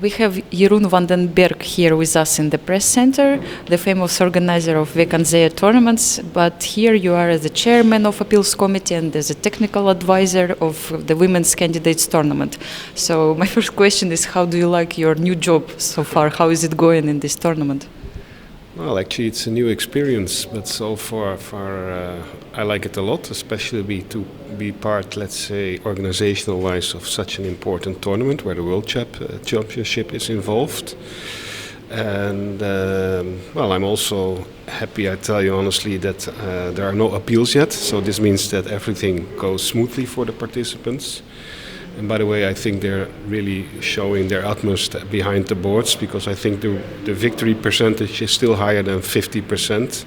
We have Jeroen van den Berg here with us in the press center, the famous organizer of Vekanzeya tournaments. But here you are as the chairman of appeals committee and as a technical advisor of the women's candidates tournament. So my first question is, how do you like your new job so far? How is it going in this tournament? Well, actually, it's a new experience, but so far, I like it a lot, especially to be part, let's say, organizational-wise, of such an important tournament where the World Championship is involved. And well, I'm also happy, I tell you honestly, that there are no appeals yet. So this means that everything goes smoothly for the participants. And by the way, I think they're really showing their utmost behind the boards, because I think the victory percentage is still higher than 50%,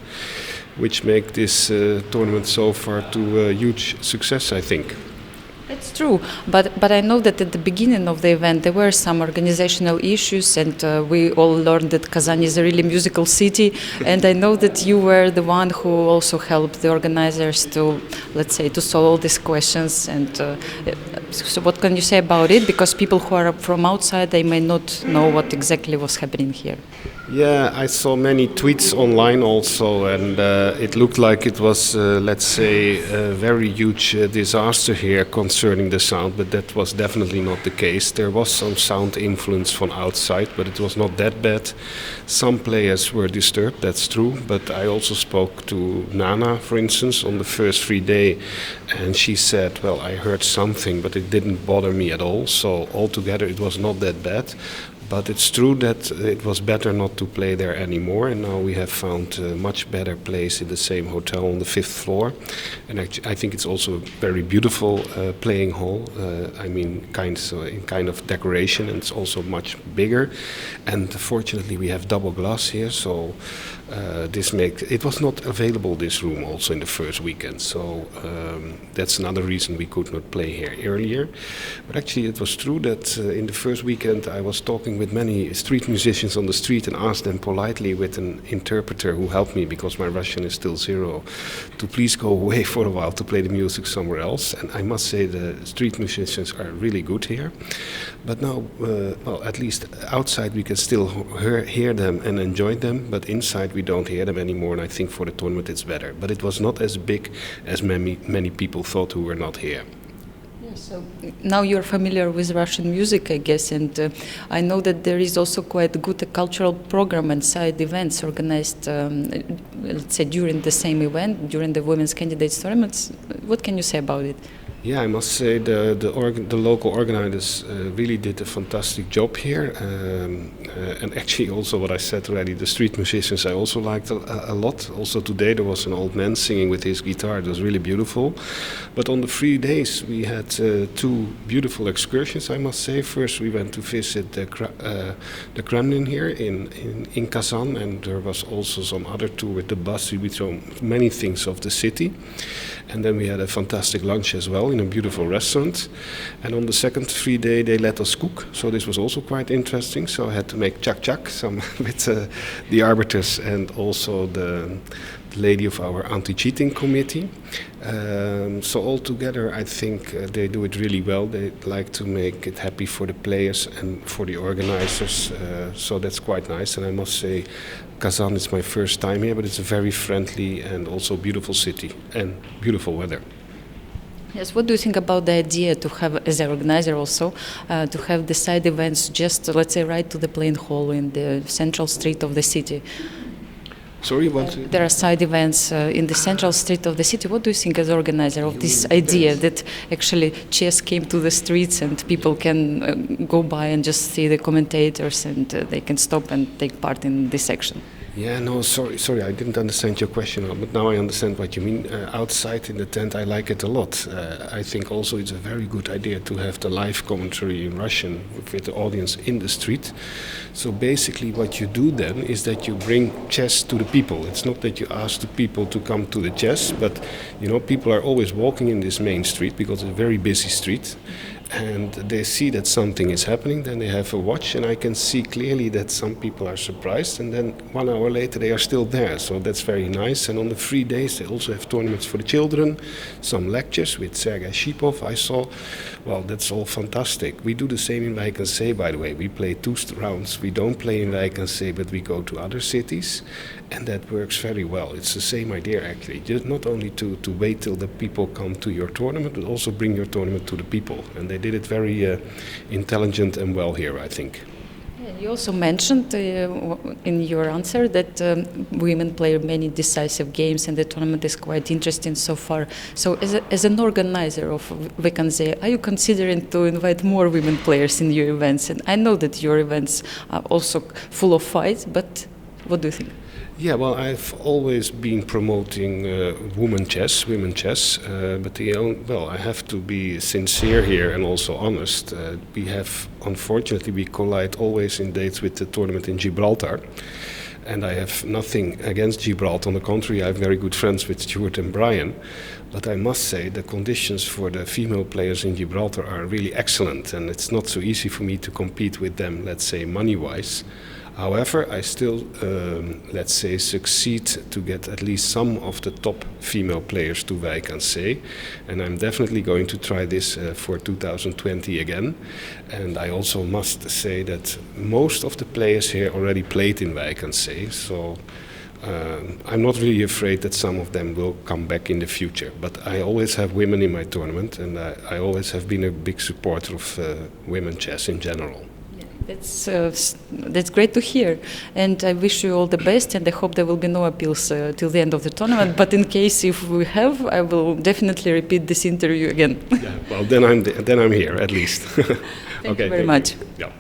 which make this tournament so far to a huge success, I think. That's true, but I know that at the beginning of the event there were some organizational issues, and we all learned that Kazan is a really musical city, and I know that you were the one who also helped the organizers to, let's say, to solve all these questions. And so what can you say about it? Because people who are from outside, they may not know what exactly was happening here. Yeah, I saw many tweets online also, and it looked like it was, let's say, a very huge disaster here concerning the sound, but that was definitely not the case. There was some sound influence from outside, but it was not that bad. Some players were disturbed, that's true, but I also spoke to Nana, for instance, on the first free day, and she said, well, I heard something, but it didn't bother me at all, so altogether it was not that bad. But it's true that it was better not to play there anymore, and now we have found a much better place in the same hotel on the 5th floor. And I think it's also a very beautiful playing hall. I mean, kind of decoration, and it's also much bigger. And fortunately, we have double glass here, so it was not available, this room, also in the first weekend. So that's another reason we could not play here earlier. But actually, it was true that in the first weekend I was talking with many street musicians on the street and asked them politely with an interpreter who helped me, because my Russian is still zero, to please go away for a while to play the music somewhere else. And I must say the street musicians are really good here. But now, well, at least outside we can still hear them and enjoy them, but inside we don't hear them anymore, and I think for the tournament it's better. But it was not as big as many people thought who were not here. So now you're familiar with Russian music, I guess, and I know that there is also quite a good cultural program and side events organized, let's say, during the same event, during the women's candidates tournaments. What can you say about it? Yeah, I must say the local organizers really did a fantastic job here, and actually also what I said already, the street musicians I also liked a lot. Also today there was an old man singing with his guitar. It was really beautiful. But on the 3 days we had 2 beautiful excursions, I must say. First we went to visit the Kremlin here in Kazan, and there was also some other tour with the bus. We saw many things of the city. And then we had a fantastic lunch as well in a beautiful restaurant. And on the second free day they let us cook, so this was also quite interesting. So I had to make chak-chak some with the arbiters and also the lady of our anti-cheating committee. So altogether I think they do it really well. They like to make it happy for the players and for the organizers, so that's quite nice. And I must say, Kazan is my first time here, but it's a very friendly and also beautiful city and beautiful weather. Yes, what do you think about the idea to have, as an organizer also, to have the side events just, let's say, right to the playing hall in the central street of the city? Sorry, what? There are side events in the central street of the city. What do you think as organizer of this idea that actually chess came to the streets and people can go by and just see the commentators and they can stop and take part in this action? Yeah, no, sorry, I didn't understand your question, but now I understand what you mean. Outside in the tent, I like it a lot. I think also it's a very good idea to have the live commentary in Russian with the audience in the street. So basically what you do then is that you bring chess to the people. It's not that you ask the people to come to the chess, but you know, people are always walking in this main street because it's a very busy street. and they see that something is happening, then they have a watch, and I can see clearly that some people are surprised, and then 1 hour later they are still there. So that's very nice. And on the free days they also have tournaments for the children, some lectures with Sergei Shipov I saw. Well, that's all fantastic. We do the same in Wijk aan Zee, by the way. We play 2 rounds. We don't play in Wijk aan Zee, but we go to other cities, and that works very well. It's the same idea actually, just not only to wait till the people come to your tournament, but also bring your tournament to the people. And they did it very intelligent and well here, I think. You also mentioned in your answer that women play many decisive games and the tournament is quite interesting so far. So as an organizer of Wijk aan Zee, are you considering to invite more women players in your events? And I know that your events are also full of fights, but what do you think? Yeah, well, I've always been promoting women chess, but I have to be sincere here and also honest. Unfortunately, we collide always in dates with the tournament in Gibraltar. And I have nothing against Gibraltar. On the contrary, I have very good friends with Stuart and Brian. But I must say the conditions for the female players in Gibraltar are really excellent. And it's not so easy for me to compete with them, let's say, money-wise. However, I still, succeed to get at least some of the top female players to Wijk aan Zee. And I'm definitely going to try this for 2020 again. And I also must say that most of the players here already played in Wijk aan Zee. So I'm not really afraid that some of them will come back in the future. But I always have women in my tournament, and I always have been a big supporter of women chess in general. That's great to hear, and I wish you all the best, and I hope there will be no appeals till the end of the tournament, but in case if we have, I will definitely repeat this interview again. Yeah, well, then I'm here at least. Thank you very much. Yeah.